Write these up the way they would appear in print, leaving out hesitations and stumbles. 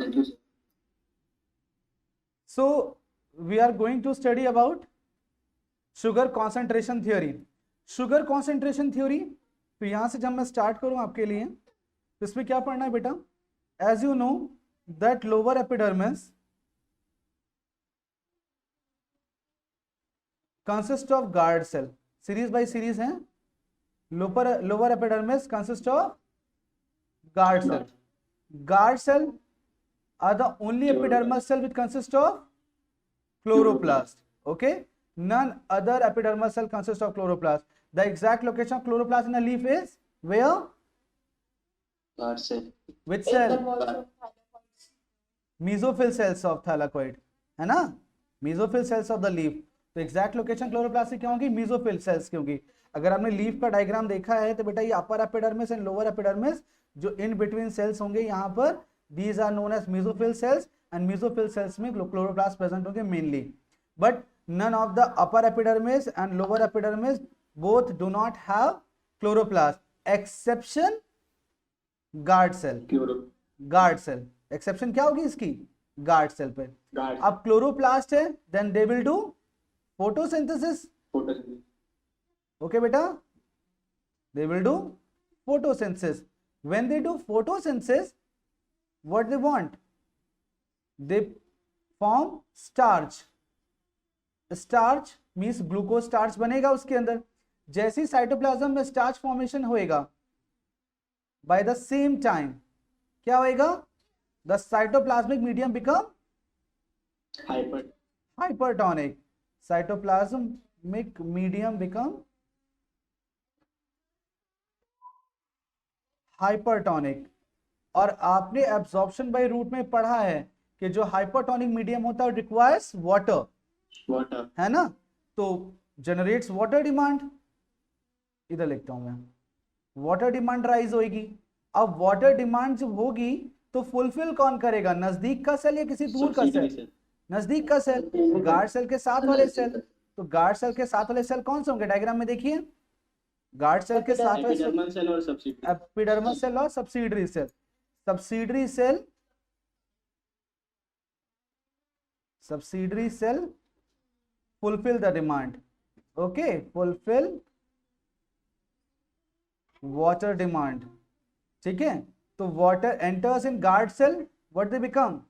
Thank you, sir. So we are going to study about sugar concentration theory. Sugar concentration theory, तो यहां से जब मैं start करूं आपके लिए, तो इसमें क्या पढ़ना है बेटा? As you know that lower epidermis consist of guard cell, series by series है. Lower epidermis consist of guard cell. Guard cell are the only epidermal cell which consist of chloroplast. Okay, none other epidermal cell consists of chloroplast. The exact location of chloroplast in a leaf is where? Guard cell. Which cell? Mesophyll cells of thylakoid, है ना? Mesophyll cells of the leaf. तो exact location chloroplast की क्या होगी? Mesophyll cells की होगी. अगर आपने लीफ का डायग्राम देखा है तो बेटा ये upper epidermis and lower epidermis जो इन बिटवीन सेल्स होंगे यहाँ पर, these are known as mesophyll cells, and mesophyll cells में क्लोरोप्लास्ट प्रेजेंट होंगे mainly. But none of the upper epidermis and lower epidermis both do not have chloroplast exception guard cell. Guard cell exception क्या होगी इसकी? Guard cell पे. अब chloroplast है, then they will do photosynthesis. Okay beta, they will do photosynthesis. When they do photosynthesis, what they want? They form starch. Starch means glucose starch बनेगा उसके अंदर. जैसे साइटोप्लाज्म में स्टार्च फॉर्मेशन होएगा, by the same time क्या होएगा? The cytoplasmic medium become hypertonic. Cytoplasmic medium become hypertonic. और आपने एब्जॉर्प्शन बाय रूट में पढ़ा है कि जो हाइपरटोनिक मीडियम होता है रिक्वायर्स वाटर, है ना? तो जनरेट्स वाटर डिमांड. इधर लिखता हूं मैं, वाटर डिमांड राइज होगी. अब वाटर डिमांड जब होगी तो फुलफिल कौन करेगा? नजदीक का सेल या किसी दूर का सेल? नजदीक का सेल. गार्ड सेल के साथ वाले सेल. तो गार्ड सेल के साथ वाले सेल कौन से होंगे? डायग्राम में देखिए, गार्ड सेल के साथ वाले एपिडर्मल सेल और सब्सिडरी. एपिडर्मल सेल और subsidiary cell. Subsidiary cell fulfil the demand. Okay, fulfil water demand. ठीक है, तो water enters in guard cell, what they become?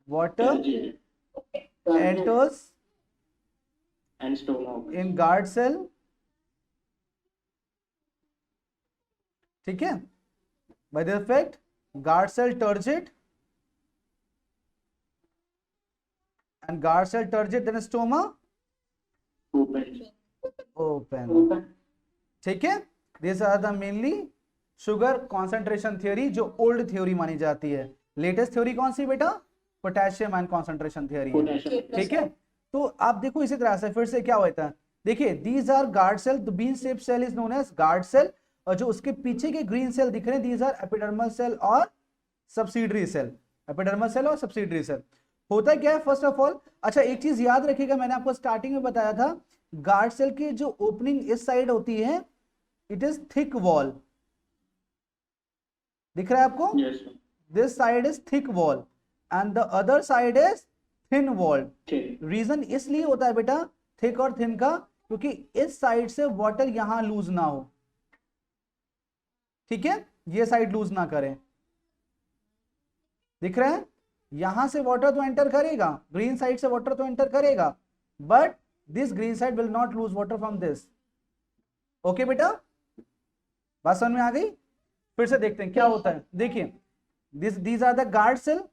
Water enters and stoma in guard cell. ठीक है, by the effect guard cell turgid and guard cell turgid, then stoma open. ठीक है, these are the mainly sugar concentration theory जो old theory मानी जाती है. Latest theory कौन सी बेटा? पोटेशियम आयन कॉन्सेंट्रेशन थ्योरी है. ठीक है, तो आप देखो इसी तरह से फिर से क्या होता है. देखिए, these are guard cell. The bean shape cell is known as guard cell, और जो उसके पीछे के ग्रीन सेल दिख रहे हैं, दीज आर एपिडर्मल सेल और सब्सिडरी सेल. एपिडर्मल सेल और सब्सिडरी सेल. होता क्या है फर्स्ट ऑफ ऑल? अच्छा, एक चीज याद रखिएगा, मैंने आपको स्टार्टिंग में बताया था, गार्ड सेल की जो ओपनिंग इस साइड होती है, इट इज थिक वॉल. दिख रहा है आपको? This side is thick wall and the other side is thin wall. Reason इसलिए होता है बेटा थिक और थिन का, क्योंकि इस साइड से वाटर यहां लूज ना हो. ठीक है, ये साइड लूज ना करें. दिख रहा है? यहां से वाटर तो एंटर करेगा, ग्रीन साइड से वाटर तो एंटर करेगा, but this green side will not lose water from this. Okay बेटा, बात समझ में आ गई? फिर से देखते हैं क्या होता है. देखिए, these are the guard cell.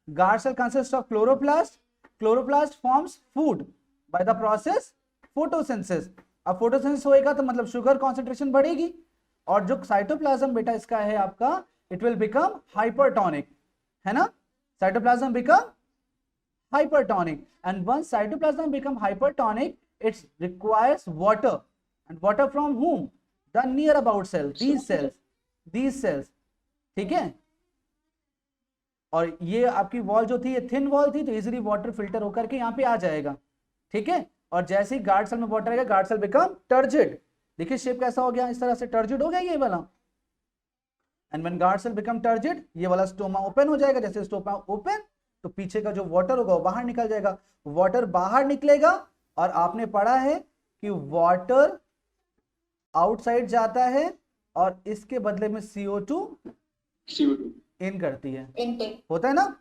Guard cell consists of chloroplast. Chloroplast forms food by the process photosynthesis. अब photosynthesis होएगा तो मतलब शुगर कॉन्सेंट्रेशन बढ़ेगी, और जो साइटोप्लाज्म बेटा इसका है आपका, it will become hypertonic, है ना? Cytoplasm become hypertonic, and once cytoplasm become hypertonic, it requires water, and water from whom? The near about cell, these cells. ठीक है, और ये आपकी वॉल जो थी ये थिन वॉल थी, तो इजीली वाटर फिल्टर होकर के यहाँ पे आ जाएगा. ठीक है, और जैसे ही गार्ड सेल में वाटर आएगा, गार्ड सेल बिकम टर्जिड. देखिए शेप कैसा हो गया, इस तरह से टर्जिड हो गया ये वाला. And when guard cell become turgid, ये वाला स्टोमा ओपन हो जाएगा, जैसे स्टोमा ओपन तो पीछे का जो वाटर होगा वो बाहर निकल जाएगा, वाटर बाहर निकलेगा, और आपने पढ़ा है कि वाटर आउटसाइड जाता है और इसके बदले में CO2 इन करती है, होता है ना।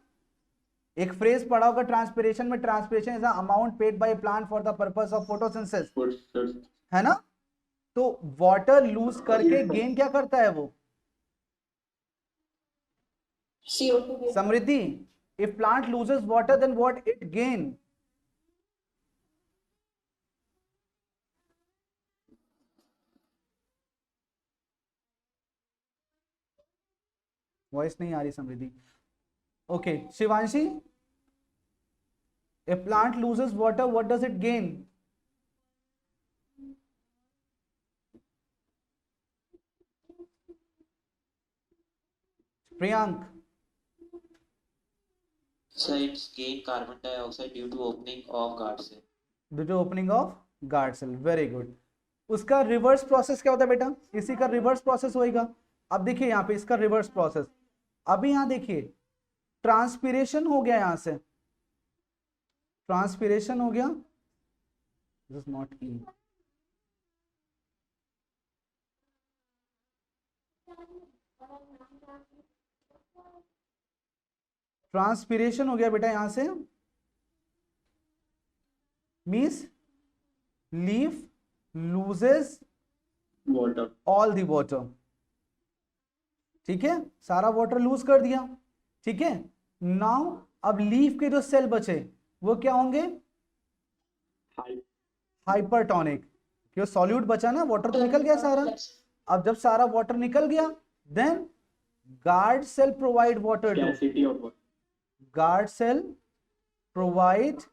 एक फ्रेज पढ़ा होगा ट्रांसपिरेशन में, transpiration is the amount paid by plant for the purpose of photosynthesis, है ना। तो वाटर लूज करके गेन क्या करता है वो, CO2 Samriddhi, if plant loses water then what it gain, voice नहीं आ रही Samriddhi. Okay Shivanshi, if plant loses water what does it gain? Priyank, So it's gain carbon dioxide due to opening of guard cell. due to opening of guard cell, very good। उसका reverse process क्या होता है बेटा, इसी का reverse process होएगा। अब देखिए यहाँ पे इसका रिवर्स प्रोसेस, अभी यहाँ देखिए ट्रांसपिरेशन हो गया, यहाँ से ट्रांसपिरेशन हो गया, this is not E, transpiration हो गया बेटा, यहां से means leaf loses water, all the water, ठीक है, सारा वाटर लूज कर दिया, ठीक है। नाउ अब लीफ के जो सेल बचे वो क्या होंगे, हाइपरटोनिक, क्यों सॉल्यूट बचा ना, वाटर तो निकल गया सारा। अब जब सारा वाटर निकल गया then guard cell provide water to, scarcity of water, guard cell provide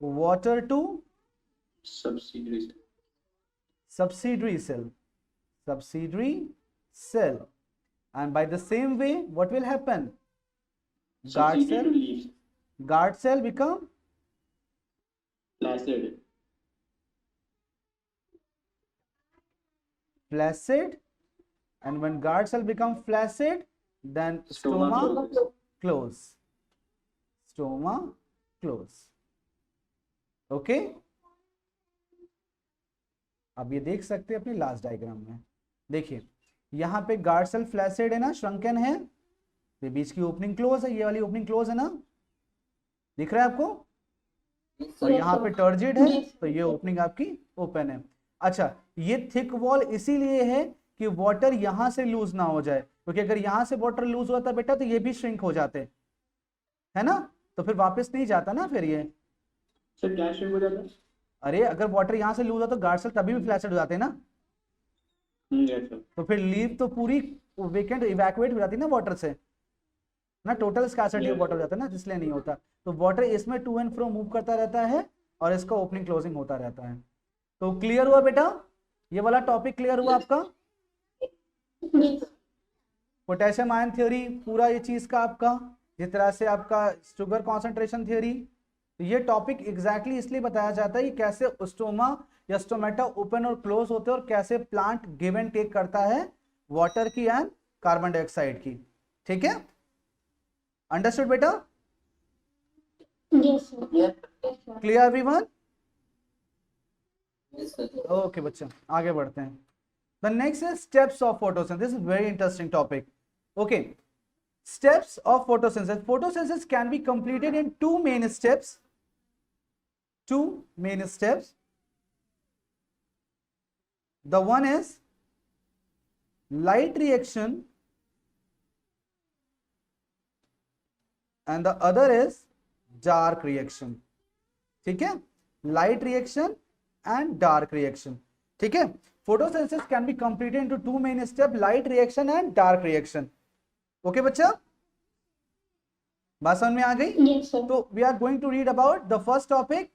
water to subsidiary cell, subsidiary cell, and by the same way what will happen, guard subsidiary cell to leaves, guard cell become flaccid, flaccid, and when guard cell become flaccid then stoma stoma closes. close, stoma close, okay. अब ये देख सकते हैं अपने last diagram में, देखिए यहाँ पे गार्ड सेल फ्लैसिड है ना, श्रंकन है, ये बीच की ओपनिंग क्लोज है, ये वाली ओपनिंग क्लोज है ना, दिख रहा है आपको, और यहाँ पे टर्जिड है तो ये ओपनिंग आपकी ओपन है। अच्छा, ये थिक वॉल इसीलिए है कि वाटर यहाँ से लूज ना हो जाए, क्योंकि अगर यहाँ से वाटर लूज होता बेटा तो ये भी श्रिंक हो जाते, है ना, तो फिर वापस नहीं जाता ना फिर ये। सर क्या shrink हो जाता है? अरे अगर वाटर यहाँ से लूज होता तो गार्ड सेल तभी भी फ्लैसिड हो जाते ना, yes sir, तो फिर लीव तो पूरी वेकेंट इवैक्यूएट हो जाती ना वाटर से ना, टोटल स्कैर्सिटी ऑफ वाटर हो जाता है ना, जिसलिए नहीं होता। तो वाटर इसमें टू एंड फ्रो मूव करता रहता है और इसका ओपनिंग क्लोजिंग होता रहता है। तो क्लियर हुआ बेटा, ये वाला टॉपिक क्लियर हुआ आपका, पोटेशियम आयन थ्योरी पूरा ये चीज का आपका, जिस तरह से आपका शुगर कॉन्सेंट्रेशन थ्योरी, तो ये टॉपिक एग्जैक्टली इसलिए बताया जाता है कि कैसे स्टोमा या स्टोमेटा ओपन और क्लोज होते हैं और कैसे प्लांट गिव एंड टेक करता है वाटर की एंड कार्बन डाइऑक्साइड की, ठीक है, अंडरस्टूड बेटा, क्लियर एवरीवन, ओके बच्चा आगे बढ़ते हैं। The next is steps of photosynthesis, very interesting topic, okay. Steps of photosynthesis. Photosynthesis can be completed in two main steps. The one is light reaction and the other is dark reaction. ठीक है, light reaction and dark reaction. ठीक है, photosynthesis can be completed into two main steps, light reaction and dark reaction. Okay बच्चा, बात समझ में आ गई? Yes, sir. तो we are going to read about the first topic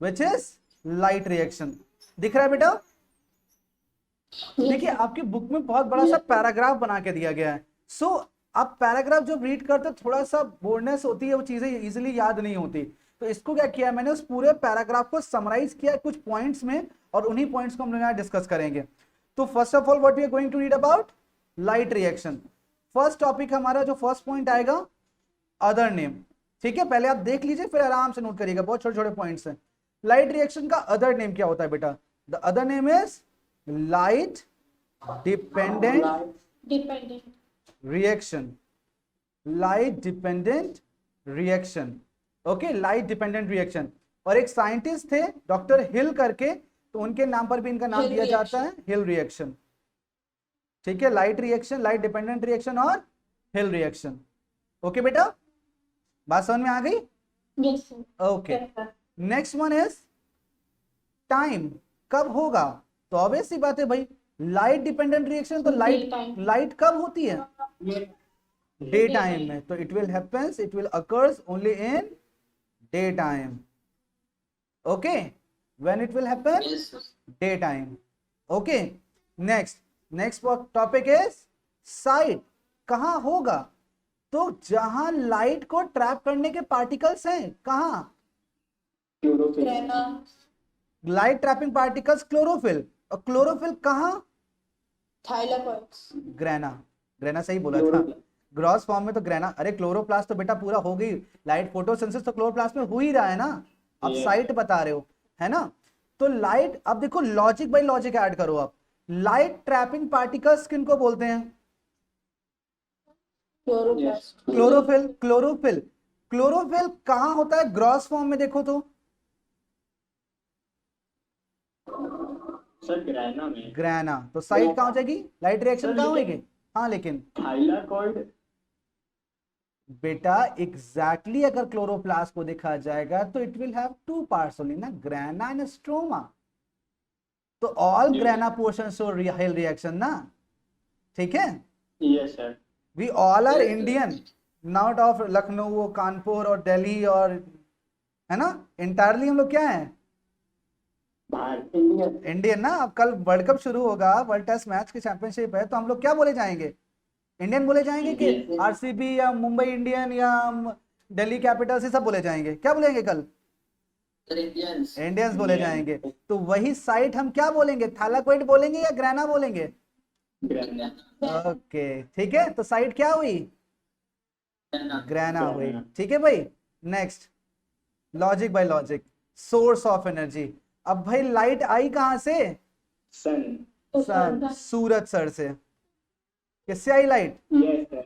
which is light reaction. दिख रहा है बेटा? देखिए आपकी बुक में बहुत बड़ा सा पैराग्राफ बना के दिया गया है, सो आप पैराग्राफ जब रीड करते थोड़ा सा बोर्डनेस होती है, वो चीजें इजीली याद नहीं होती, तो इसको क्या किया मैंने, उस पूरे पैराग्राफ को समराइज किया कुछ पॉइंट्स में, और उन्हीं पॉइंट्स को हम लोग यहाँ डिस्कस करेंगे। तो first of all what we are going to read about light reaction. First topic हमारा जो फर्स्ट पॉइंट आएगा अदर नेम, ठीक है, पहले आप देख लीजिए फिर आराम से नोट करिएगा, बहुत छोटे छोटे पॉइंट्स हैं। लाइट रिएक्शन का अदर नेम क्या होता है बेटा? The other name is light dependent Dependent. Reaction, light dependent reaction, okay, light dependent reaction. और एक साइंटिस्ट थे डॉक्टर हिल करके, तो उनके नाम पर भी इनका नाम Hill दिया जाता है हिल रिएक्शन, ठीक है, light reaction, light dependent reaction और हिल रिएक्शन। ओके बेटा, बात समझ में आ गई? Yes, sir. Okay, Yes, sir. Next one is time, कब होगा? तो ऑब्वियस सी बात है भाई, लाइट डिपेंडेंट रिएक्शन तो Daytime. लाइट कब होती है? डे टाइम में, तो it will happens, it will occurs only in day time, okay, when it will happen? Yes, sir. Day time, okay. Next topic is site, कहां होगा? तो जहां लाइट को ट्रैप करने के पार्टिकल्स हैं, कहां? Chlorophyll. Grana. Light trapping particles chlorophyll, और क्लोरोफिल कहां? Thylakoids. ग्रेना, ग्रेना सही बोला था, ग्रॉस फॉर्म में तो ग्रेना, अरे क्लोरोप्लास्ट तो बेटा पूरा हो गई, लाइट फोटोसिंथेसिस तो क्लोरोप्लास्ट में हो ही रहा है ना, आप Yeah. साइट बता रहे हो, है ना? तो लाइट, अब देखो लॉजिक बाय लॉजिक ऐड करो आप, लाइट ट्रैपिंग पार्टिकल्स किनको बोलते हैं? Chloroplast. क्लोरोफिल, क्लोरोफिल, क्लोरोफिल कहां होता है ग्रॉस फॉर्म में? देखो तो सर ग्रैना में। ग्रेना, तो साइट कहां हो जाएगी? लाइट रिएक्शन सर, कहां लेकिन- होगी? हाँ लेकिन थाइलाकॉइड। बेटा एग्जैक्टली अगर क्लोरोप्लास्ट को देखा जाएगा तो it will have two parts only ना, ग्रेना एंड स्ट्रोमा, तो all Yes. Grana portion show Hill reaction ना, ठीक है। Yes sir. We all are Yes, sir. Indian, not of Lucknow Kanpur और दिल्ली, और है ना, इंटायरली हम लोग क्या है? भारत इंडियन। इंडियन ना। अब कल वर्ल्ड कप शुरू होगा, वर्ल्ड टेस्ट मैच की चैंपियनशिप है, तो हम लोग क्या बोले जाएंगे? इंडियन बोले जाएंगे कि Indian. आरसीबी या मुंबई इंडियन या दिल्ली कैपिटल्स, ये सब बोले जाएंगे? क्या बोलेंगे कल? Sir, Indians. इंडियंस बोले Indian. जाएंगे। तो वही साइट हम क्या बोलेंगे? थैलाकोइड बोलेंगे या ग्रेना बोलेंगे? ग्रैना। ओके ठीक है, तो साइट क्या हुई? Grana. ग्रेना हुई, ग्रेना। ठीक है भाई। Next, logic by logic, source of energy. अब भाई लाइट आई कहां से? सन। सन, सूरज सर से। किससे आई लाइट? Yes sir.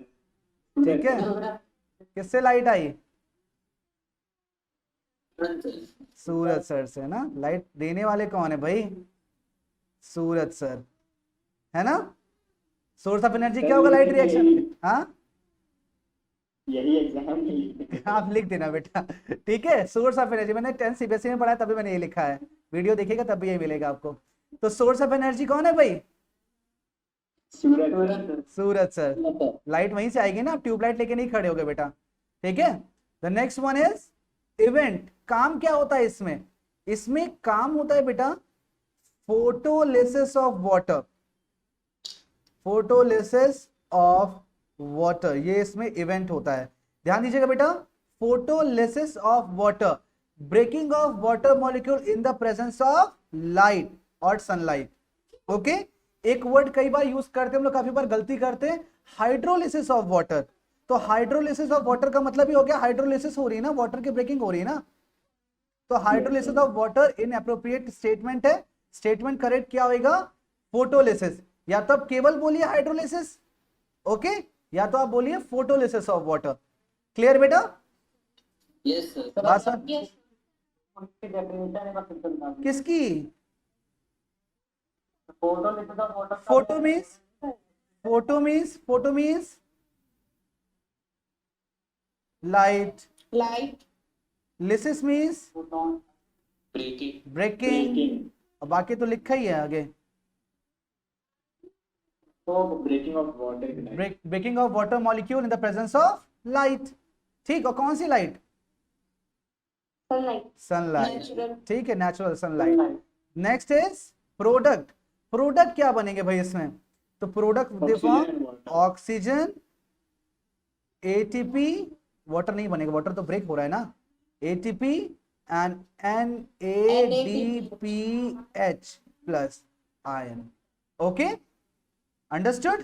ठीक है, किससे लाइट आई? Sun, sir. सूरज सर से ना। लाइट देने वाले कौन है भाई? सूरज सर, है ना। सोर्स ऑफ एनर्जी क्या होगा लाइट रिएक्शन? हाँ यही एग्जाम में। आप लिख देना बेटा, ठीक है। सोर्स ऑफ एनर्जी मैंने 10 सीबीएसई में पढ़ा है, तभी मैंने ये लिखा है, वीडियो देखिएगा तब भी ये मिलेगा आपको। तो सोर्स ऑफ एनर्जी कौन है भाई? सूरज। सूरज सर। लाइट वहीं से आएगी ना, आप ट्यूबलाइट लेके नहीं खड़े होगे बेटा, ठीक है। The next one is event. काम क्या होता है इसमें? इसमें काम होता है बेटा photolysis of water, photolysis of water, ये इसमें इवेंट होता है। ध्यान दीजिएगा बेटा, photolysis of water, breaking of water molecule in the presence of light और सनलाइट। ओके, एक वर्ड कई बार यूज करते हैं हम लोग, काफी बार गलती करते हैं, हाइड्रोलिसिस ऑफ वाटर। तो हाइड्रोलिसिस ऑफ वाटर का मतलब ही हो गया हाइड्रोलिसिस हो रही है ना, वाटर की ब्रेकिंग हो रही है ना। तो hydrolysis of water in appropriate statement है, स्टेटमेंट करेक्ट क्या होगा? फोटोलिसिस। या तो आप केवल बोलिए हाइड्रोलिसिस, ओके, या तो आप बोलिए फोटोलिसिस ऑफ वाटर। क्लियर बेटा? Yes, sir. बात समझ? Yes. किसकी? Photo means, photo means light, Light. Lysis means Breaking. Breaking, breaking. और बाकी तो लिखा ही है आगे, तो breaking of water. Breaking of water molecule in the presence of light. ठीक, और कौन सी लाइट? Sunlight. Sunlight, Natural. ठीक है, natural sunlight. Next is product. Product क्या बनेंगे भाई इसमें? तो product form oxygen, ATP, water नहीं बनेगा, वाटर तो ब्रेक हो रहा है ना, ATP and NADPH plus ion. Okay, understood?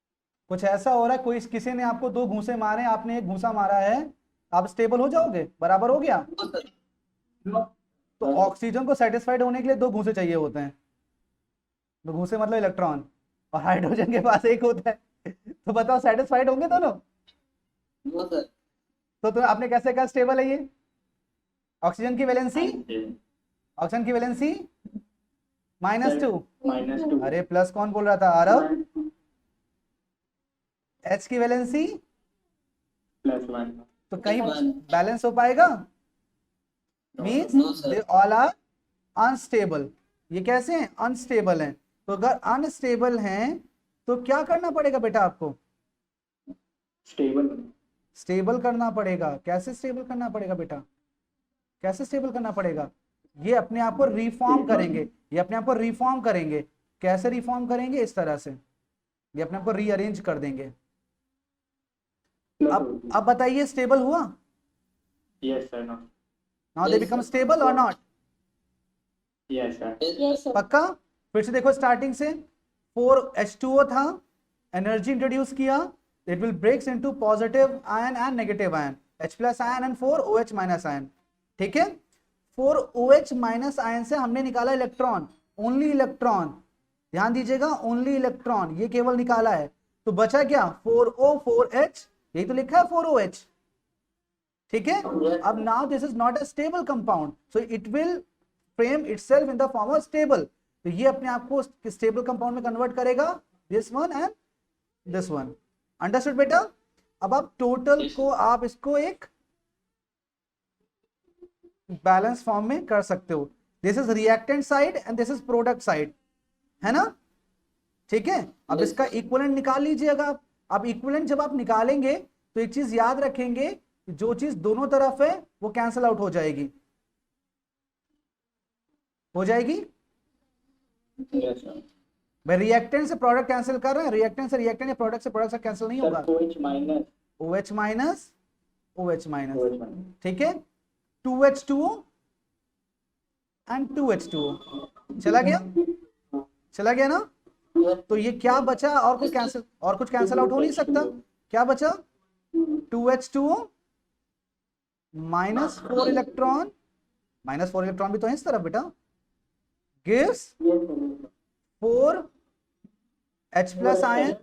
कुछ ऐसा हो रहा है, कोई किसी ने आपको 2 घूंसे मारे, आपने 1 घूंसा मारा है, आप स्टेबल हो जाओगे? बराबर हो गया? तो ऑक्सीजन को सेटिस्फाइड होने के लिए 2 घूंसे चाहिए होते हैं। 2 घूंसे मतलब इलेक्ट्रॉन, और हाइड्रोजन के पास 1 होता है। तो बताओ सेटिस्फाइड होंगे दोनों? तो आपने कैसे कहा स्टेबल है ये? ऑक्सीजन की वैलेंसी, ऑक्सीजन की वैलेंसी -2। -2। अरे प्लस कौन बोल रहा था? आरव। H की वैलेंसी +1। तो कहीं बैलेंस हो पाएगा? Means they all are unstable. ये कैसे हैं? अनस्टेबल हैं। तो अगर अनस्टेबल हैं तो क्या करना पड़ेगा बेटा आपको? स्टेबल करना पड़ेगा। कैसे स्टेबल करना पड़ेगा बेटा? कैसे स्टेबल करना पड़ेगा? ये अपने आप को रिफॉर्म करेंगे, ये अपने आप को रिफॉर्म करेंगे। कैसे रिफॉर्म करेंगे? इस तरह से ये अपने आप को रीअरेंज कर देंगे। अब बताइए स्टेबल हुआ? Yes sir, no. Now they become stable और not? Yes sir. Yes sir. पक्का? फिर से देखो स्टार्टिंग से 4H2O था, एनर्जी इंट्रोड्यूस किया, it will breaks into positive ion and negative ion, H+ ion and 4OH- ion. ठीक है, 4OH- आयन से हमने निकाला इलेक्ट्रॉन, ओनली इलेक्ट्रॉन। ध्यान दीजिएगा, ओनली इलेक्ट्रॉन, ये केवल निकाला है। तो बचा क्या? 4O4H, यही तो लिखा है 4OH। ठीक है, अब now this is not a stable compound, so it will frame itself in the form of stable. तो ये अपने आप को स्टेबल कंपाउंड में कन्वर्ट करेगा, this one and this one. Understood बेटा? अब आप टोटल को आप इसको एक बैलेंस फॉर्म में कर सकते हो। This is reactant side and this is product side, है ना? ठीक है, अब इसका इक्विवेलेंट निकाल लीजिएगा आप। अब इक्विवेलेंट जब आप निकालेंगे तो एक चीज याद रखेंगे, जो चीज दोनों तरफ है वो कैंसिल आउट हो जाएगी। हो जाएगी? Yes sir. भाई रिएक्टेंट से प्रोडक्ट कैंसिल कर रहे हैं, रिएक्टेंट से रिएक्टेंट या प्रोडक्ट से प्रोडक्ट से कैंसिल नहीं होगा। OH-, OH-, ठीक है, 2H2O एंड 2H2O चला गया, चला गया ना? तो ये क्या बचा? और कुछ कैंसिल आउट हो नहीं सकता। क्या बचा? 2H2O -4 इलेक्ट्रॉन, -4 इलेक्ट्रॉन भी तो है इस तरफ बेटा, गिव्स 4H+ आयन।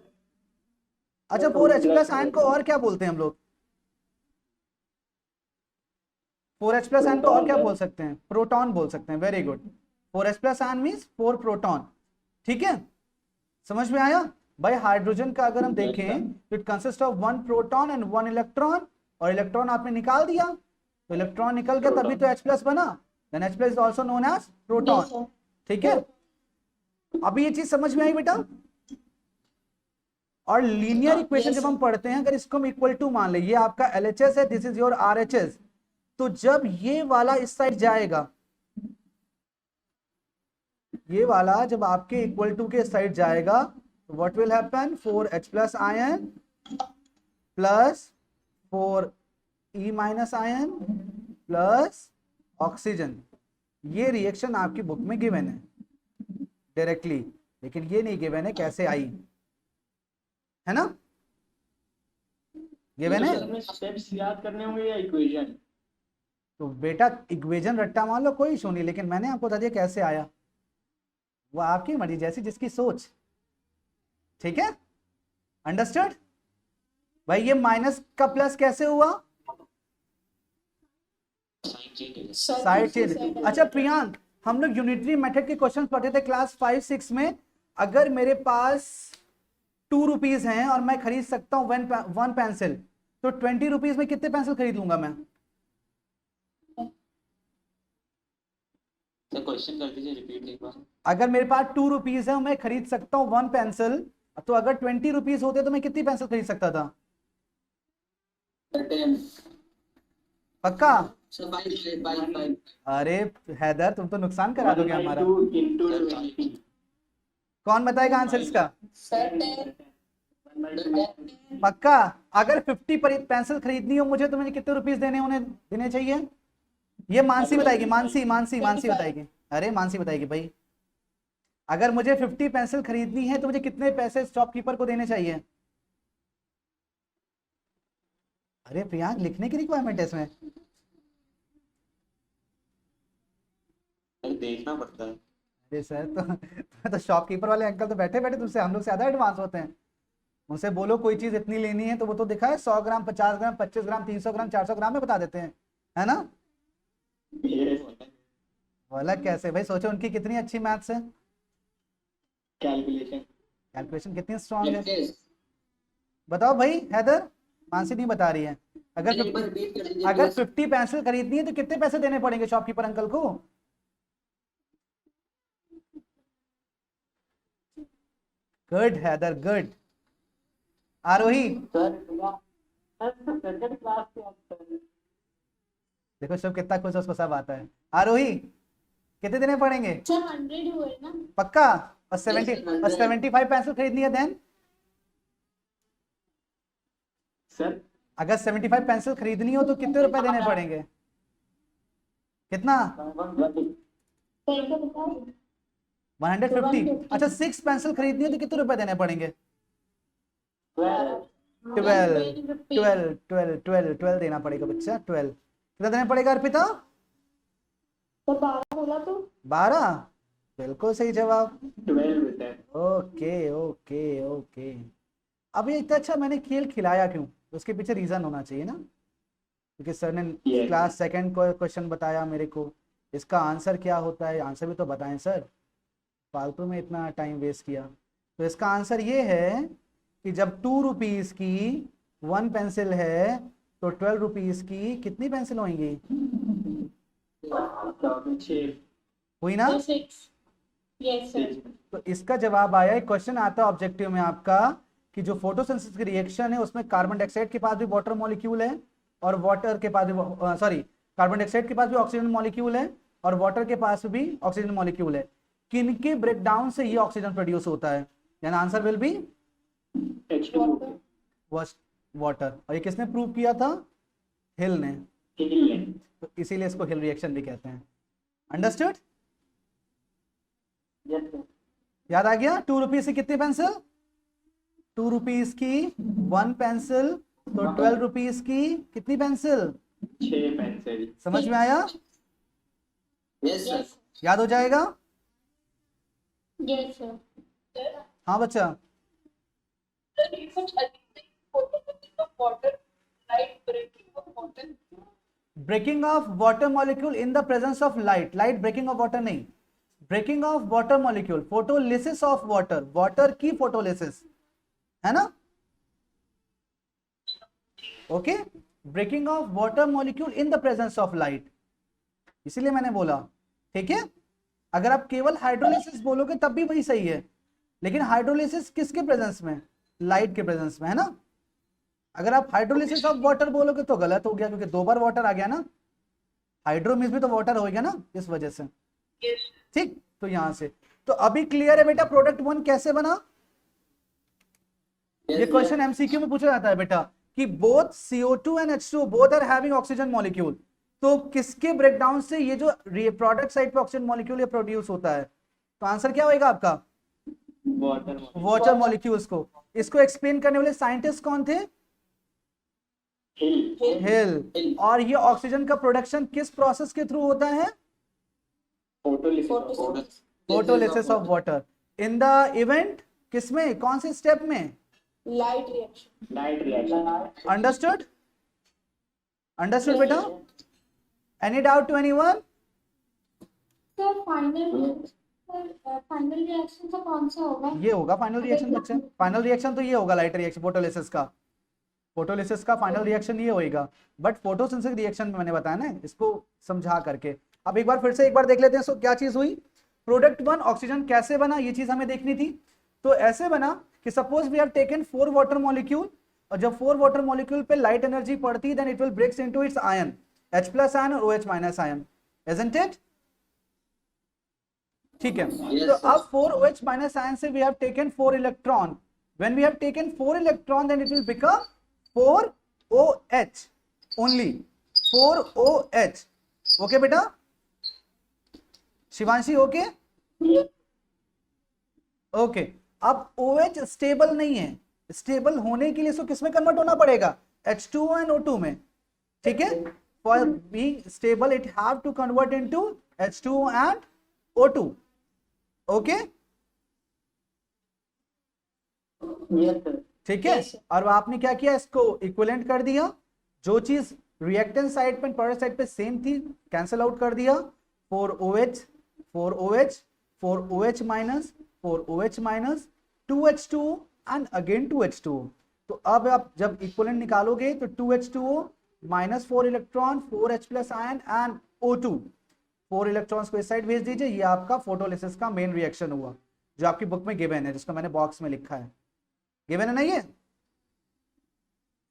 अच्छा, 4H+ आयन को और क्या बोलते हैं हम लोग? 4H+ आयन को और क्या बोल सकते हैं? प्रोटॉन बोल सकते हैं। Very good, 4H+ ion means 4 proton. ठीक है, समझ में आया? भाई हाइड्रोजन का अगर हम देखें तो it consist of 1 proton and 1 electron, और इलेक्ट्रॉन आपने निकाल दिया तो इलेक्ट्रॉन निकल गया, तभी तो H+ बना। Then H+ is also known as proton. ठीक है, अभी ये चीज समझ में आई बेटा? और लीनियर इक्वेशन जब हम पढ़ते हैं, अगर इसको हम इक्वल टू मान ले, ये आपका LHS है, दिस इज योर RHS, तो जब ये वाला इस साइड जाएगा, ये वाला जब आपके इक्वल टू के साइड जाएगा, what will happen? 4H+ ion plus 4E- ion plus oxygen. ये रिएक्शन आपकी बुक में गिवन है डायरेक्टली, लेकिन ये नहीं गिवन है कैसे आई, है ना? गिवन है। स्टेप्स याद करने होंगे या इक्वेशन? तो बेटा इक्वेशन रट्टा मान लो, कोई इशू नहीं, लेकिन मैंने आपको बता दिया कैसे आया, वो आपकी मर्जी, जैसी जिसकी सोच। ठीक है, अंडरस्टूड? भाई ये माइनस का प्लस कैसे हुआ? Side change. अच्छा प्रियांक, हम लोग यूनिटरी मेथड के क्वेश्चन पढ़ते थे क्लास 5-6 में। अगर मेरे पास 2 रुपीज हैं और मैं खरीद सकता हूं 1 पेंसिल, तो 20 रुपीज में कितने पेंसिल खरीद लूंगा मैं? तो क्वेश्चन कर दीजिए, रिपीट एक बार। अगर मेरे पास 2 रुपीज है, मैं खरीद सकता हूं 1 पेंसिल, तो अगर 20 रुपीज होते तो मैं कितनी पेंसिल खरीद सकता था? पक्का? अरे हैदर, तुम तो नुकसान करा दोगे हमारा। कौन बताएगा आंसर इसका? पक्का? अगर 50 पेंसिल खरीदनी हो मुझे, तो मुझे कितने रुपीस देने चाहिए? ये मानसी बताएगी, मानसी बताएगी। अरे मानसी बताएगी भाई, अगर मुझे 50 पेंसिल खरीदनी है तो मुझे कितने पैसे शॉपकीपर को देने चाहिए? अरे प्रियांक, लिखने की रिक्वायरमेंट है इसमें? देखना पड़ता है। अरे सर, तो शॉपकीपर वाले अंकल तो बैठे बैठे तुमसे, हम लोग से ज्यादा एडवांस होते हैं। उनसे बोलो कोई चीज इतनी लेनी है तो वो तो दिखा है 100 ग्राम, 50 ग्राम, 25 ग्राम, 300 ग्राम, 400 ग्राम में बता देते हैं, है ना? Yes. बोला कैसे भाई, सोचो उनकी कितनी अच्छी मैथ्स है, Calculation. कैलकुलेशन कितनी स्ट्रांग है। बताओ भाई हैदर, मानसी नहीं बता रही है। अगर 50 पेंसिल खरीदनी है तो कितने पैसे देने पड़ेंगे शॉपकीपर अंकल को? Good Haider, good. Aarohi, second class के अंदर देखो सब कितना खुश है, उसको सब आता है। आरोही, कितने देने पड़ेंगे? सर 100 हुए ना? पक्का? और 75 पेंसिल खरीदनी है देन? सर अगर 75 पेंसिल खरीदनी हो तो कितने रुपए देने पड़ेंगे? कितना? 150। अच्छा, 6 पेंसिल खरीदनी है तो कितने रुपए देने पड़ेंगे? 12 देना पड़ेगा बच्चा, 12। कितना देना पड़ेगा अर्पिता? तो 12 बोला तो 12? बिल्कुल सही जवाब। 12 with that. Okay okay okay. अब ये इतना अच्छा मैंने खेल खिलाया क्यों, उसके पीछे रीजन होना चाहिए ना, क्योंकि सर ने Yes. क्लास सेकंड को क्वेश्चन बताया मेरे को, इसका आंसर क्या होता है, आंसर भी तो बताएं सर, फालतू में इतना टाइम वेस्ट किया। तो इसका आंसर ये है कि जब 2 रुपीज की 1 पेंसिल है तो 12 रुपीज की कितनी पेंसिल होंगी? 6. हुई ना? 6। Yes sir. तो इसका जवाब आया, एक क्वेश्चन आता है ऑब्जेक्टिव में आपका कि जो फोटोसिंथेसिस की रिएक्शन है उसमें कार्बन डाइऑक्साइड के पास भी वाटर मॉलिक्यूल है और वाटर के पास भी कार्बन डाइऑक्साइड के पास भी ऑक्सीजन मॉलिक्यूल है और वाटर के पास भी ऑक्सीजन मॉलिक्यूल है। किनके ब्रेकडाउन से ये ऑक्सीजन प्रोड्यूस होता है? यानी answer will be H2O. Water. और ये किसने प्रूव किया था? हिल ने। Hill. तो इसीलिए इसको हिल रिएक्शन भी कहते हैं। अंडरस्टूड? Yes sir. याद आ गया? 2 रुपीज की कितनी पेंसिल? 2 रुपीज की 1 पेंसिल, तो 12 रुपीज की कितनी पेंसिल? 6 पेंसिल. समझ में आया? Yes sir. याद हो जाएगा? Yes sir. हाँ बच्चा। Breaking of water molecule in the presence of light. Light breaking of water नहीं, breaking of water molecule, photolysis of water, water की फोटोलिसिस, है ना? Okay, breaking of water molecule in the presence of light, इसीलिए मैंने बोला। ठीक है, अगर आप केवल हाइड्रोलिसिस बोलोगे तब भी वही सही है, लेकिन हाइड्रोलिसिस किसके प्रेजेंस में? लाइट के प्रेजेंस में, है ना? अगर आप हाइड्रोलिसिस ऑफ वाटर बोलोगे तो गलत हो गया, क्योंकि 2 बार वाटर आ गया ना, हाइड्रो मींस भी तो वाटर हो गया ना, इस वजह से। ठीक, तो यहां से तो अभी क्लियर है बेटा प्रोडक्ट 1 कैसे बना? ये क्वेश्चन एमसीक्यू में पूछा जाता है बेटा कि both CO2 and H2O both are having oxygen molecule, तो किसके ब्रेकडाउन से ये जो प्रोडक्ट साइड पे ऑक्सीजन मॉलिक्यूल ये प्रोड्यूस होता है? तो आंसर क्या होगा आपका? वाटर मॉलिक्यूल्स को। इसको एक्सप्लेन करने वाले साइंटिस्ट कौन थे? हिल। और ये ऑक्सीजन का प्रोडक्शन किस प्रोसेस के थ्रू होता है? Photolysis of water. In the event किसमें, कौन से स्टेप में? Light reaction. अंडरस्टूड? अंडरस्टूड बेटा? Any doubt to anyone? Sir final reaction तो कौन सा होगा? ये होगा फाइनल रिएक्शन बच्चे। फाइनल रिएक्शन तो ये होगा लाइट रिएक्शन, फोटोलिसिस का। फोटोलिसिस का फाइनल रिएक्शन ये होएगा, बट फोटोसिंथेसिस रिएक्शन में मैंने बताया ना, इसको समझा करके। अब एक बार फिर से एक बार देख लेते हैं। सो क्या चीज हुई? प्रोडक्ट 1 ऑक्सीजन कैसे बना, ये चीज हमें देखनी थी। तो ऐसे बना कि suppose we have taken 4 water molecule, और जब 4 वाटर मॉलिक्यूल पे लाइट एनर्जी पड़ती है then it will breaks into its ion, H+ ion और OH- आयन, इजंट इट? ठीक है, तो अब 4OH- आयन से we have taken 4 electron. When we have taken 4 electron then it will become 4OH only, 4OH। Okay बेटा? Shivanshi okay? Okay, अब OH stable नहीं है, स्टेबल होने के लिए इसको किसमें कन्वर्ट होना पड़ेगा? H2O and O2 में, ठीक है, for being stable it have to convert into H2O and O2, okay, yes sir. ठीक है। Yes, sir. और आपने क्या किया, इसको इक्विवेलेंट कर दिया, जो चीज रिएक्टेंट साइड पे प्रोडक्ट साइड पे सेम थी कैंसिल आउट कर दिया, 4OH 4OH 4OH minus 4OH minus 2H2O and again 2H2O। तो अब आप जब इक्विवेलेंट निकालोगे तो 2H2O minus 4 electron 4H plus ion and O2, 4 electrons को इस साइड भेज दीजिए। ये आपका फोटोलिसिस का मेन रिएक्शन हुआ, जो आपकी बुक में गिवन है, जिसको मैंने बॉक्स में लिखा है। गिवन है ना ये,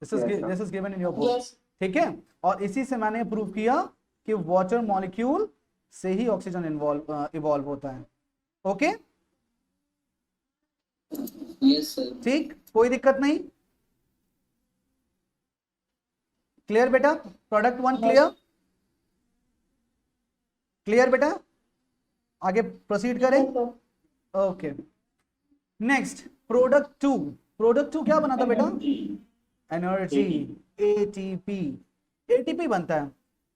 this is given in your book, Yes. ठीक है। और इसी से मैंने प्रूव किया कि वाटर मॉलिक्यूल से ही ऑक्सीजन इवॉल्व होता है, ओके, यस सर। ठीक, कोई दिक्कत नहीं, क्लियर बेटा, प्रोडक्ट 1 क्लियर, क्लियर बेटा, आगे प्रोसीड करें, Yes, sir. Okay. Next product 2, product 2 क्या बना था बेटा, एनर्जी, एटीपी, एटीपी बनता है।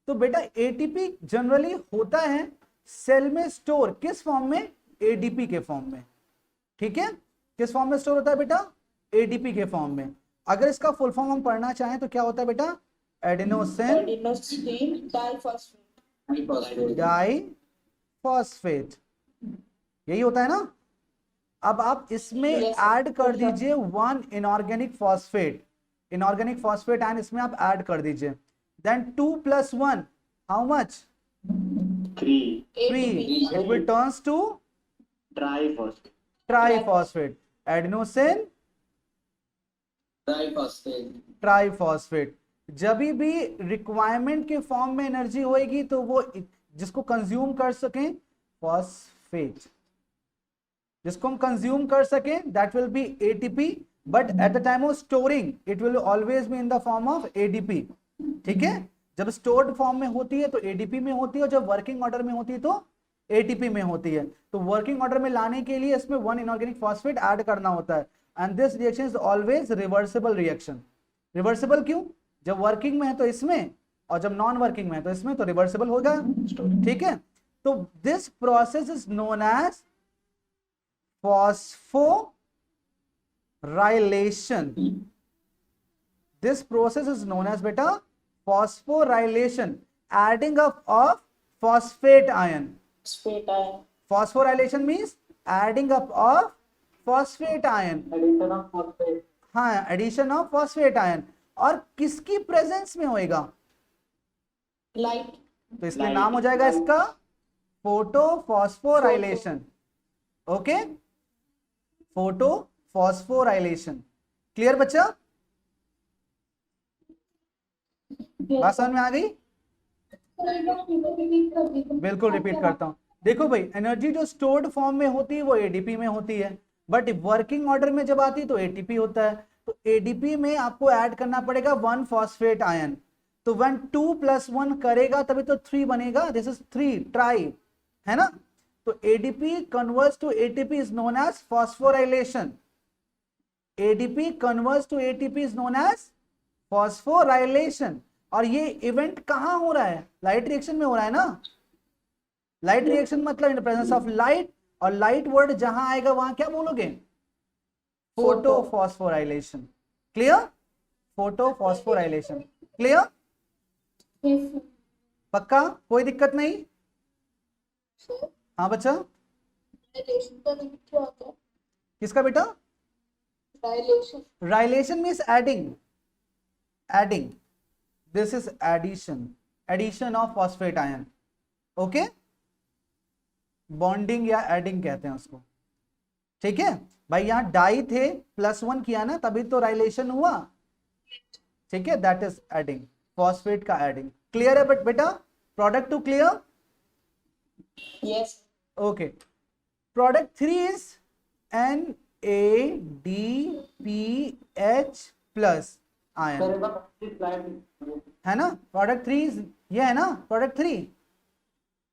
तो बेटा एटीपी जनरली होता है सेल में स्टोर, किस फॉर्म में, एडीपी के फॉर्म में, ठीक है, किस फॉर्म में स्टोर होता है बेटा, एडीपी के फॉर्म में। अगर इसका फुल फॉर्म हम पढ़ना चाहें तो क्या होता है बेटा, एडेनोसिन Adenosine diphosphate. डाइफॉस्फेट, यही होता है ना। अब आप इसमें Yes, ऐड कर yes, sir. दीजिए 1 inorganic phosphate, inorganic phosphate and इसमें आप ऐड कर दीजिए, then 2 + 1 how much, 3 3, ATP. it will turns to triphosphate. Triphosphate, adenosine triphosphate. Triphosphate. जब भी रिक्वायरमेंट के फॉर्म में एनर्जी होएगी तो वो जिसको कंज्यूम कर सकें, फॉस्फेट, जिसको हम कंज्यूम कर सकें, that will be ATP, but at the time of storing it will always be in the form of ADP, ठीक है। जब स्टोर्ड फॉर्म में होती है तो एडीपी में होती है, और जब वर्किंग ऑर्डर में होती है तो एटीपी में होती है। तो वर्किंग ऑर्डर में लाने के लिए इसमें 1 इनऑर्गेनिक फॉस्फेट ऐड करना होता है, and this reaction is always reversible reaction. Reversible क्यों, जब वर्किंग में है तो इसमें, और जब नॉन वर्किंग में है तो इसमें, तो रिवर्सिबल होगा, ठीक है। तो this process is known as phosphorylation. This process is known as beta phosphorylation, adding up of phosphate ion. Phosphate ion. Phosphorylation means adding up of phosphate ion. Addition of phosphate. हाँ, addition of phosphate ion। और किसकी presence में होएगा, Light. तो इसलिए Light. नाम हो जाएगा इसका फोटोफॉस्फोराइलेशन, ओके, फोटोफॉस्फोराइलेशन। क्लियर बच्चा, बात समझ में आ गई, बिल्कुल रिपीट करता हूं। देखो भाई, एनर्जी जो स्टोर्ड फॉर्म में होती है वो एडीपी में होती है, बट वर्किंग ऑर्डर में जब आती है तो एटीपी होता है। तो एडीपी में आपको ऐड करना पड़ेगा 1 फॉस्फेट आयन, तो 1 2 + 1 करेगा तभी तो 3 बनेगा, दिस इज 3 ट्राई, है ना। तो ADP converts to ATP is known as phosphorylation, ADP converts to ATP is known as phosphorylation. और ये इवेंट कहां हो रहा है, लाइट रिएक्शन में हो रहा है ना। लाइट रिएक्शन मतलब इन प्रेजेंस ऑफ लाइट, और लाइट वर्ड जहां आएगा वहां क्या बोलोगे, photophosphorylation. Clear, photophosphorylation, clear, Yes, sir. पक्का, कोई दिक्कत नहीं। Sir, हाँ बच्चा, dilation का meaning क्या होता है? किसका बेटा, Dilation. Relation means adding, adding, this is addition, addition of phosphate ion, okay, bonding या एडिंग कहते हैं उसको, ठीक है भाई। यहां डाई थे, +1 किया ना, तभी तो राइलेशन हुआ, ठीक है, दैट इज एडिंग, फॉस्फेट का एडिंग। क्लियर है बट बेटा, product 2 clear, Yes. Okay. Product 3 is NADPH+ ion, sir एक बार स्लाइड है ना। प्रोडक्ट 3 ये है ना, प्रोडक्ट 3,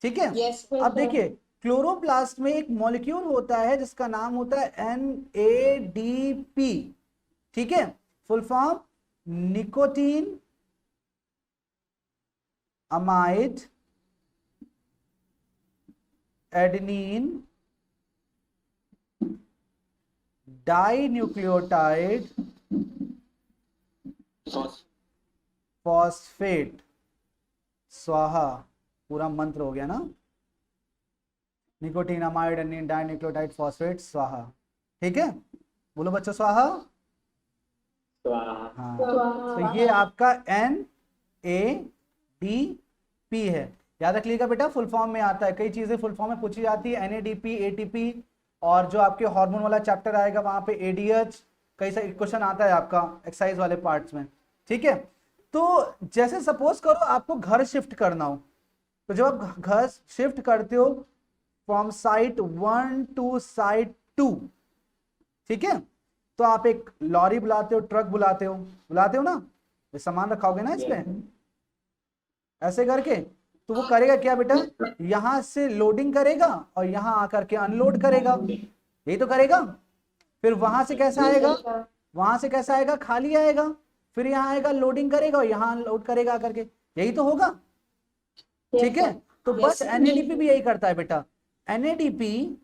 ठीक है। Yes, sir. अब देखिए, क्लोरोप्लास्ट में एक मॉलिक्यूल होता है जिसका नाम होता है NADP, ठीक है, full form nicotine amide adenine dinucleotide phosphate स्वाहा। पूरा मंत्र हो गया ना, nicotine amide adenine dinucleotide phosphate स्वाहा। ठीक है, बोलो बच्चों स्वाहा। स्वाहा। हाँ, तो ये आपका NADP है। याद रख लीजिएगा बेटा, फुल फॉर्म में आता है, कई चीजें फुल फॉर्म में पूछी जाती है, NADP, ATP, और जो आपके हार्मोन वाला चैप्टर आएगा वहां पे ADH, कई सारे क्वेश्चन आता है आपका एक्सरसाइज वाले पार्ट्स में। ठीक है, तो जैसे सपोज करो आपको घर शिफ्ट करना हो, तो जब आप घर शिफ्ट करते हो फ्रॉम साइट 1 टू साइट 2, ठीक है, तो आप एक लॉरी बुलाते हो, ट्रक बुलाते हो ना, ये सामान रखाओगे ना इसमें ऐसे करके, तो वो करेगा क्या बेटा, यहां से लोडिंग करेगा और यहां आकर के अनलोड करेगा, यही तो करेगा। फिर वहां से कैसा आएगा, खाली आएगा, फिर यहाँ आएगा लोडिंग करेगा और यहाँ अनलोड करेगा आकर के, यही तो होगा। ठीक है, तो बस NADP भी यही करता है बेटा। NADP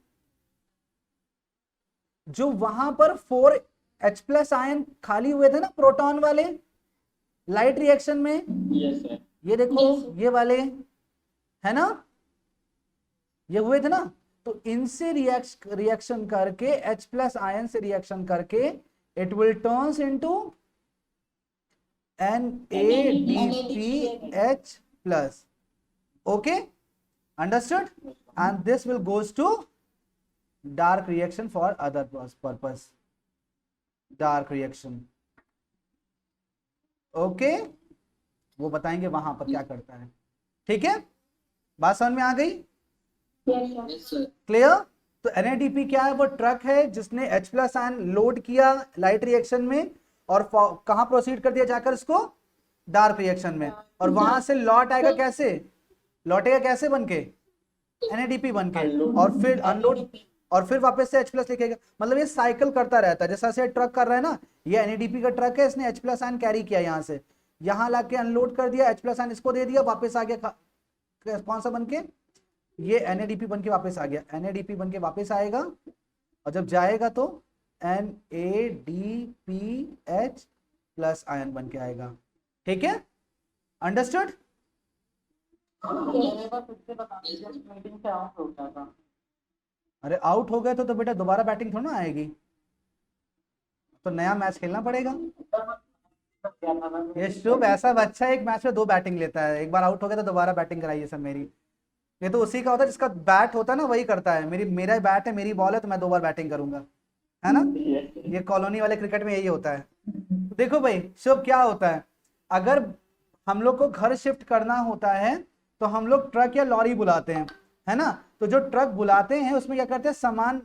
जो वहां पर 4H+ आयन खाली हुए थे ना प्रोटॉन वाले लाइट रिएक्शन में, यस सर। ये देखो ये वाले है ना, ये हुए थे ना, तो इनसे रिएक्शन करके H+ आयन से रिएक्शन करके it will turns into NADPH+. Okay, understood? And this will goes to dark reaction for other purpose. Dark reaction. Okay, वो बताएंगे वहां पर क्या करता है। ठीक है, बात समझ में आ गई? क्लियर? तो NADP क्या है, वो ट्रक है जिसने H+ आयन लोड किया लाइट रिएक्शन में और कहां प्रोसीड कर दिया जाकर इसको, डार्क रिएक्शन में, और वहां से लौटेगा कैसे बनके, NADP बनके, और फिर अनलोड और फिर वापस से H+ लिखेगा। मतलब ये साइकिल करता रहता है, जैसा से ट्रक कर रहा है ना, ये NADP का ट्रक है, इसने H+ आयन कैरी किया यहाँ से, यहाँ लाके अनलोड कर दिया, H+ आयन इसको दे दिया, वापस आ गया कौन सा बनके, ये NADP बनके वापस आ गया, NADP बनके वापस आएगा, और जब जाएगा तो NADPH+ आयन बनके आएगा। ठीक है, अंडरस्टूड? अरे आउट हो गए तो बेटा दोबारा बैटिंग थोड़ा ना आएगी, तो नया मैच खेलना पड़ेगा। ये शुभ ऐसा बच्चा एक मैच में 2 बैटिंग लेता है, एक बार आउट हो गया तो दोबारा बैटिंग कराइए सर मेरी। ये तो उसी का होता है जिसका बैट होता है ना, वही करता है। मेरा बैट है, मेरी बॉल है, तो मैं 2 बार बैटिंग करूंगा, है ना। ये कॉलोनी वाले क्रिकेट में यही होता है। देखो भाई शुभ क्या होता है, अगर हम लोग को घर शिफ्ट करना होता है तो हम लोग ट्रक या लॉरी बुलाते हैं, है ना। तो जो ट्रक बुलाते हैं उसमें क्या करते हैं, सामान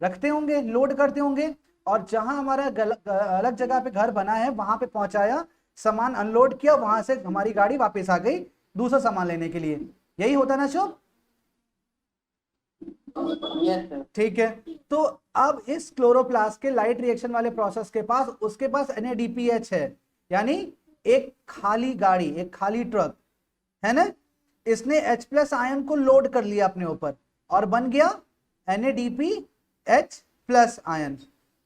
रखते होंगे, लोड करते होंगे, और जहां हमारा अलग जगह पे घर बना है वहां पे पहुंचाया, सामान अनलोड किया, वहां से हमारी गाड़ी वापस आ गई दूसरा सामान लेने के लिए, यही होता ना शुभ। ठीक है, तो अब इस क्लोरोप्लास्ट के लाइट रिएक्शन वाले प्रोसेस के पास, उसके पास NADPH है, यानी एक खाली गाड़ी, एक खाली ट्रक है ना, इसने H+ आयन को लोड कर लिया अपने ऊपर और बन गया NADPH+ आयन,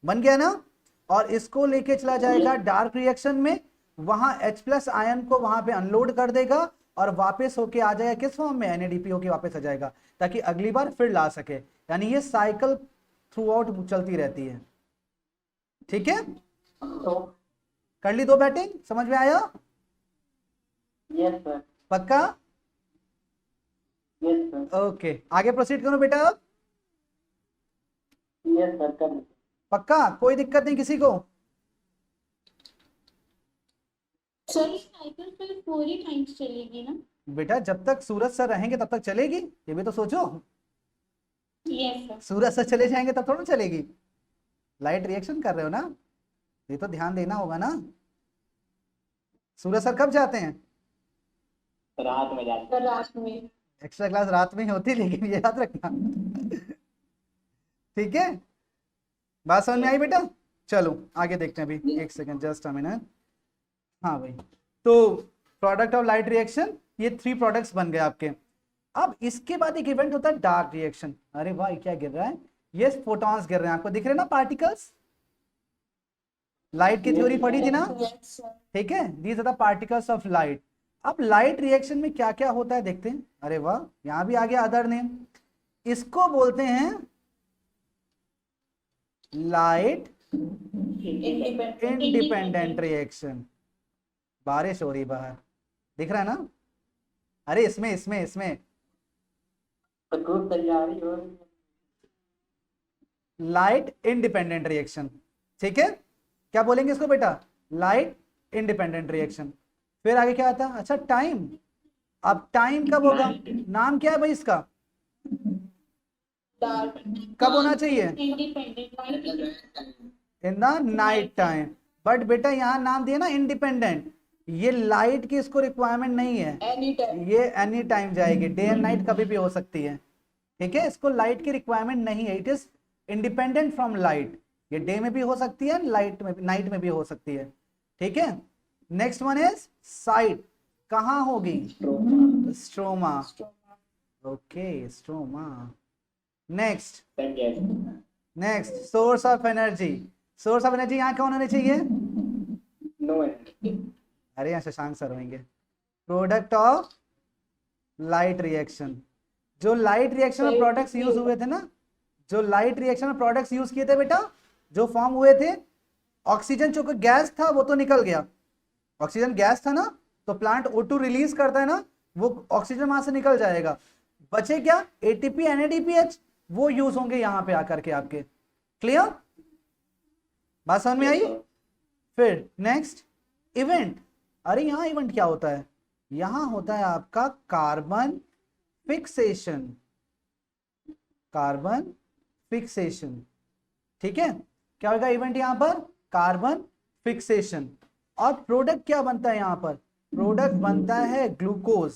बन गया ना। और इसको लेके चला जाएगा डार्क रिएक्शन में, वहां H+ आयन को वहां पे अनलोड कर देगा और वापस होके आ जाएगा किस फॉर्म में, NADP होके वापस आ जाएगा, ताकि अगली बार फिर ला सके। यानी ये साइकिल थ्रू आउट चलती रहती है। ठीक है, कर ली 2 बैटिंग, समझ में आया? Yes sir. पक्का? Yes sir. ओके, आगे प्रोसीड करो बेटा। यस सर, कर। पक्का, कोई दिक्कत नहीं किसी को? सर साइकिल फिर 4 ही टाइम्स चलेगी ना? बेटा जब तक सूरज सर रहेंगे तब तक चलेगी, ये भी तो सोचो। Yes sir. सूरज सर चले जाएंगे तब थोड़ा चलेगी, लाइट रिएक्शन कर रहे हो ना, ये तो ध्यान देना होगा ना। सूरज सर कब जाते हैं? रात में जाते। रात में। एक्स्ट्रा क्लास रात में ही होती है, लेकिन ये याद रखना। ठीक है, बात समझ में आई बेटा? चलो आगे देखते हैं अभी, एक सेकंड, जस्ट अ मिनट। हाँ भाई, तो प्रोडक्ट ऑफ लाइट रिएक्शन, ये 3 प्रोडक्ट्स बन गए आपके। अब इसके बाद एक इवेंट होता है डार्क रिएक्शन। अरे भाई क्या गिर रहा है, ये फोटॉन्स गिर रहे हैं, आपको दिख रहे हैं ना पार्टिकल्स, लाइट की थ्योरी पढ़ी थी ना, Yes, sir. ठीक है, these are the particles of light. अब लाइट रिएक्शन में क्या क्या होता है देखते हैं। अरे वाह, यहां भी आ गया अदर नेम, इसको बोलते हैं लाइट इंडिपेंडेंट रिएक्शन। बारिश हो रही बाहर, दिख रहा है ना, अरे इसमें इसमें इसमें तो खूब तैयारी हो रही है। लाइट इंडिपेंडेंट रिएक्शन, ठीक है, क्या बोलेंगे इसको बेटा, लाइट इंडिपेंडेंट रिएक्शन। फिर आगे क्या आता है, अच्छा टाइम, अब टाइम कब होगा, नाम क्या है भाई इसका, Dark. कब होना चाहिए, Independent. Light in the night time. But बेटा यहाँ नाम दिया ना इंडिपेंडेंट, ये लाइट की इसको रिक्वायरमेंट नहीं है, anytime. ये एनी टाइम जाएगी, डे एंड नाइट कभी भी हो सकती है, ठीक है, इसको लाइट की रिक्वायरमेंट नहीं है, it is independent from light, ये डे में भी हो सकती है, लाइट में, नाइट में भी हो सकती है, ठीक है। नेक्स्ट वन इज साइट, कहाँ होगी, stroma, Stroma. Okay stroma. Next Yes. Next source of energy, source of energy यहाँ कौन होनी चाहिए, No energy. अरे यहाँ शशांक सर होंगे। प्रोडक्ट ऑफ लाइट रिएक्शन, जो लाइट रिएक्शन में प्रोडक्ट्स यूज हुए थे ना, जो लाइट रिएक्शन में प्रोडक्ट्स यूज किए थे बेटा, जो फॉर्म हुए थे, ऑक्सीजन जो गैस था वो तो निकल गया, ऑक्सीजन गैस था ना, तो प्लांट O2 रिलीज करता है ना, वो ऑक्सीजन वहां से निकल जाएगा, बचे क्या, ATP NADPH, वो यूज होंगे यहाँ पे आकर के आपके। क्लियर, बात समझ में आई। फिर नेक्स्ट इवेंट, अरे यहाँ इवेंट क्या होता है, यहाँ होता है आपका कार्बन फिक्सेशन, कार्बन फिक्सेशन, ठीक है, क्या होगा इवेंट यहाँ पर, कार्बन फिक्सेशन। और प्रोडक्ट क्या बनता है यहाँ पर, प्रोडक्ट बनता है ग्लूकोज,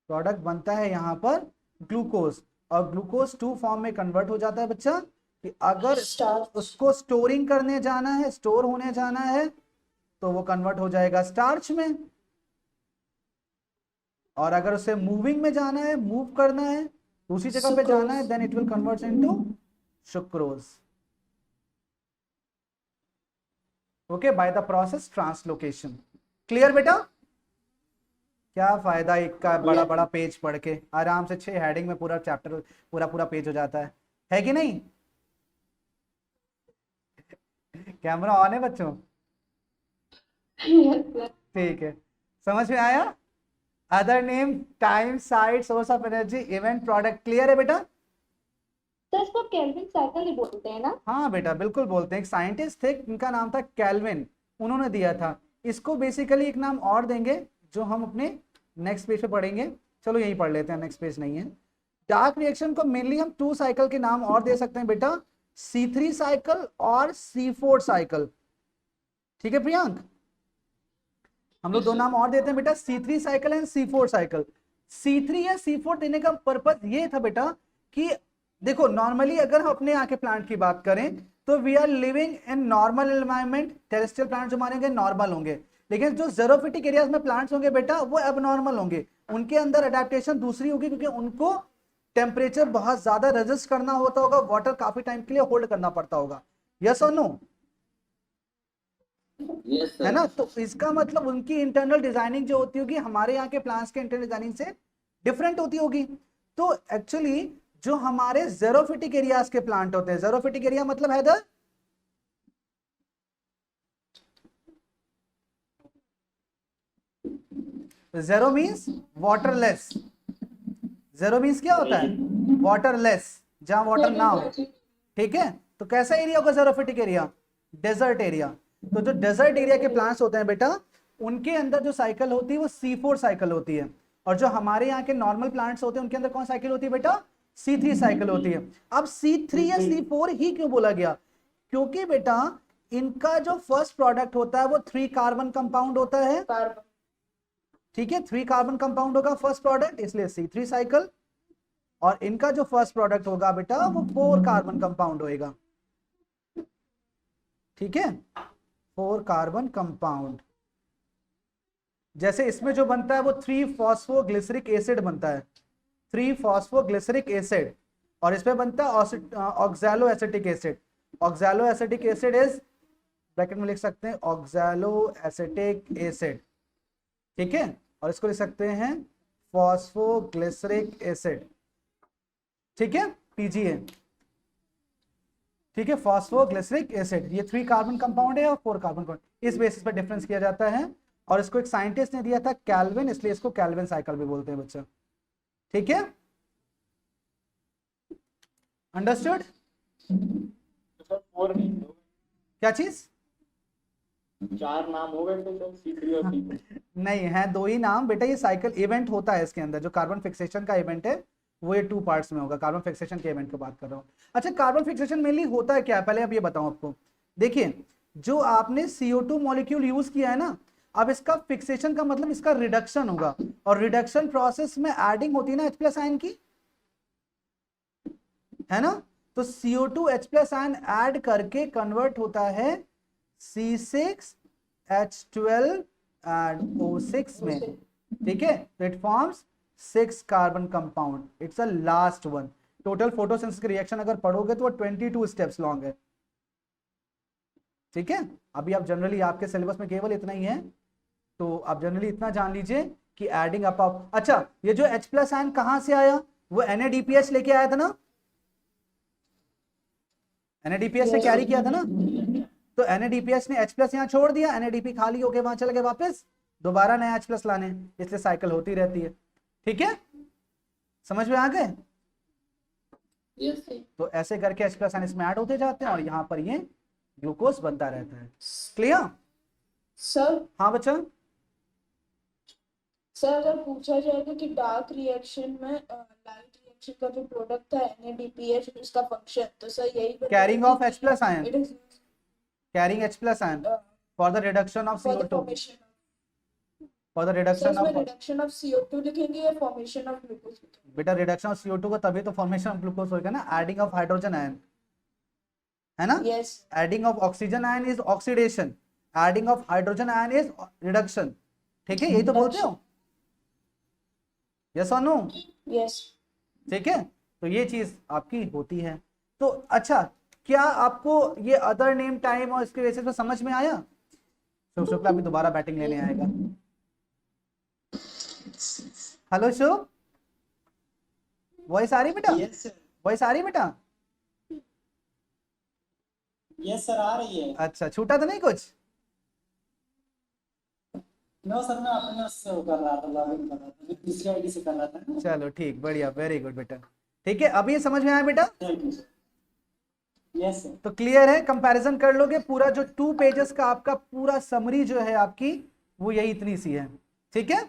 प्रोडक्ट बनता है यहाँ पर ग्लूकोज, और ग्लूकोज 2 फॉर्म में कन्वर्ट हो जाता है बच्चा, कि अगर Starch. उसको स्टोरिंग करने जाना है, स्टोर होने जाना है, तो वो कन्वर्ट हो जाएगा स्टार्च में, और अगर उसे मूविंग में जाना है, मूव करना है, दूसरी जगह पे जाना है, then it will convert into sucrose, okay, by the process translocation. Clear बेटा, क्या फायदा एक का बड़ा बड़ा पेज पढ़ के, आराम से 6 हेडिंग में पूरा चैप्टर, पूरा पेज हो जाता है कि नहीं। कैमरा ऑन है बच्चों, Yes, sir. ठीक है, समझ में आया। Other name, time, site, source of energy, event, product, clear है बेटा। तो इसको केल्विन साइकिल ही बोलते हैं ना। हाँ बेटा बिल्कुल बोलते हैं, एक साइंटिस्ट थे, इनका नाम था कैल्विन, उन्होंने दिया था इसको। बेसिकली एक नाम और देंगे जो हम अपने नेक्स्ट पेज पे पढ़ेंगे, चलो यही पढ़ लेते हैं, नेक्स्ट पेज नहीं है। डार्क रिएक्शन को मेनली हम 2 साइकिल के नाम और दे सकते हैं बेटा, C3 साइकिल और C4 साइकिल, ठीक है प्रियांक, हम लोग 2 नाम और देते हैं बेटा, C3 cycle and C4 cycle. C3 या C4 देने का पर्पज ये था बेटा कि देखो नॉर्मली अगर हम अपने यहाँ के प्लांट की बात करें तो we are living in normal environment, terrestrial plant जो मानेंगे नॉर्मल होंगे, लेकिन जो जेरोफिटिक एरियाज में प्लांट्स होंगे बेटा वो एबनॉर्मल होंगे, उनके अंदर अडेप्टेशन दूसरी होगी, क्योंकि उनको टेम्परेचर बहुत ज्यादा रेजिस्ट करना होता होगा, वाटर काफी टाइम के लिए होल्ड करना पड़ता होगा, यस और नो, Yes, sir. है ना। तो इसका मतलब उनकी इंटरनल डिजाइनिंग जो होती होगी हमारे यहाँ के प्लांट्स के इंटरनल डिजाइनिंग से डिफरेंट होती होगी। तो एक्चुअली जो हमारे जेरोफिटिक एरियाज के प्लांट होते हैं, जेरोफिटिक एरिया मतलब है जेरो मीन्स वाटरलेस, जेरो मीन्स क्या होता है, वाटरलेस, जहां वाटर ना हो, ठीक है। तो कैसा एरिया होगा जेरोफिटिक एरिया, डेजर्ट एरिया। तो जो डेजर्ट एरिया के प्लांट्स होते हैं बेटा उनके अंदर जो साइकिल होती है वो C4 साइकिल होती है, और जो हमारे यहाँ के नॉर्मल प्लांट्स होते हैं उनके अंदर कौन साइकिल होती है बेटा, C3 साइकिल होती है। अब C3 या C4 ही क्यों बोला गया, क्योंकि बेटा इनका जो फर्स्ट प्रोडक्ट होता है वो 3 कार्बन कंपाउंड होता है, कार्बन। ठीक है, 3 कार्बन कंपाउंड होगा फर्स्ट प्रोडक्ट, इसलिए C3 साइकिल, और इनका जो फर्स्ट प्रोडक्ट होगा बेटा वो 4 कार्बन कंपाउंड होएगा, ठीक है, 4 कार्बन कंपाउंड। जैसे इसमें जो बनता है वो 3-फॉस्फोग्लिसरिक एसिड बनता है, 3-फॉस्फोग्लिसरिक एसिड, और इसमें बनता है oxalo acetic acid. Oxalo acetic acid is, bracket में लिख सकते हैं ऑक्सैलो एसिटिक एसिड, ठीक है, और इसको लिख सकते हैं फॉस्फोग्लिसरिक एसिड, ठीक है, PGA, ठीक है, फॉस्फोग्लिसरिक एसिड। ये 3 कार्बन कंपाउंड है और 4 कार्बन कंपाउंड, इस बेसिस पर डिफरेंस किया जाता है। और इसको एक साइंटिस्ट ने दिया था कैल्विन, इसलिए इसको कैल्विन साइकिल भी बोलते हैं बच्चा, ठीक है, अंडरस्टूड। तो सर 4 नहीं हो क्या चीज? गए, 4 नाम हो गए तो सर C3 और C4। नहीं है, 2 ही नाम बेटा। ये साइकिल इवेंट होता है इसके अंदर, जो कार्बन फिक्सेशन का इवेंट है वो ये 2 पार्ट्स में होगा। कार्बन फिक्सेशन के इवेंट की बात कर रहा हूँ। अच्छा, कार्बन फिक्सेशन मेनली होता है क्या है, पहले अब ये बताऊं आपको। देखिए, जो आपने CO2 मॉलिक्यूल यूज किया है ना, अब इसका फिक्सेशन का मतलब इसका रिडक्शन होगा, और रिडक्शन प्रोसेस में एडिंग होती है ना H+ आयन की, है ना। तो CO2 H+ आयन ऐड करके कन्वर्ट होता है C6H12 and O6 में, ठीक है। तो it forms 6 carbon compound, it's a last one. Total photosynthesis reaction अगर पढ़ोगे तो वो 22 स्टेप्स लॉन्ग है, ठीक है। अभी आप जनरली आपके सिलेबस में केवल इतना ही है, तो आप जनरली इतना जान लीजिए कि एडिंग अप। अच्छा, ये जो H+ आयन कहां से आया, वो NADPH लेके आया था ना, NADPH ने कैरी किया था ना। तो NADPH ने H+ यहाँ छोड़ दिया, NADP खाली होके वहां चले गए वापस दोबारा नया H+ लाने, इसलिए साइकिल होती रहती है, ठीक है। समझ में आ गए? Yes sir. तो ऐसे करके H+ आयन इसमें ऐड होते जाते हैं और यहाँ पर ये ग्लूकोज बनता रहता है। क्लियर? सर हाँ बच्चा। सर अगर पूछा जाएगा कि डार्क रिएक्शन में लाइट रिएक्शन का जो प्रोडक्ट था NADPH, उसका फंक्शन, तो सर यही carrying of H+ ion, carrying H+ ion for the reduction of CO2, for the reduction of, reduction of CO2 लिखेंगे या फॉर्मेशन ऑफ ग्लूकोज? बेटा रिडक्शन ऑफ CO2 को तभी तो फॉर्मेशन ऑफ ग्लूकोज होगा ना। एडिंग ऑफ हाइड्रोजन आयन, है ना। Yes. Adding of oxygen ion is oxidation, adding of hydrogen ion is reduction, ठीक है, यही तो बोलते हो, यस और नो? यस। ठीक है, तो ये चीज आपकी होती है। तो अच्छा, क्या आपको ये अदर नेम टाइम और इसके बेसिस पे समझ में आया? शुभ शुक्ला भी दोबारा बैटिंग लेने आएगा। हेलो शुभ, वॉइस आ रही बेटा? Yes sir. वॉइस आ रही बेटा? यस सर, आ रही है। अच्छा, छूटा तो नहीं कुछ? नो सर, मैं अपने से वो कर रहा था, लॉगिन कर रहा था, मैं दूसरी आईडी से कर रहा था। चलो ठीक, बढ़िया, वेरी गुड बेटा। ठीक है, अभी ये समझ में आया बेटा? Thank you sir. Yes sir. तो क्लियर है, कंपैरिजन कर लोगे, पूरा जो 2 पेजेस का आपका पूरा समरी जो है आपकी, वो यही इतनी सी है, ठीक है।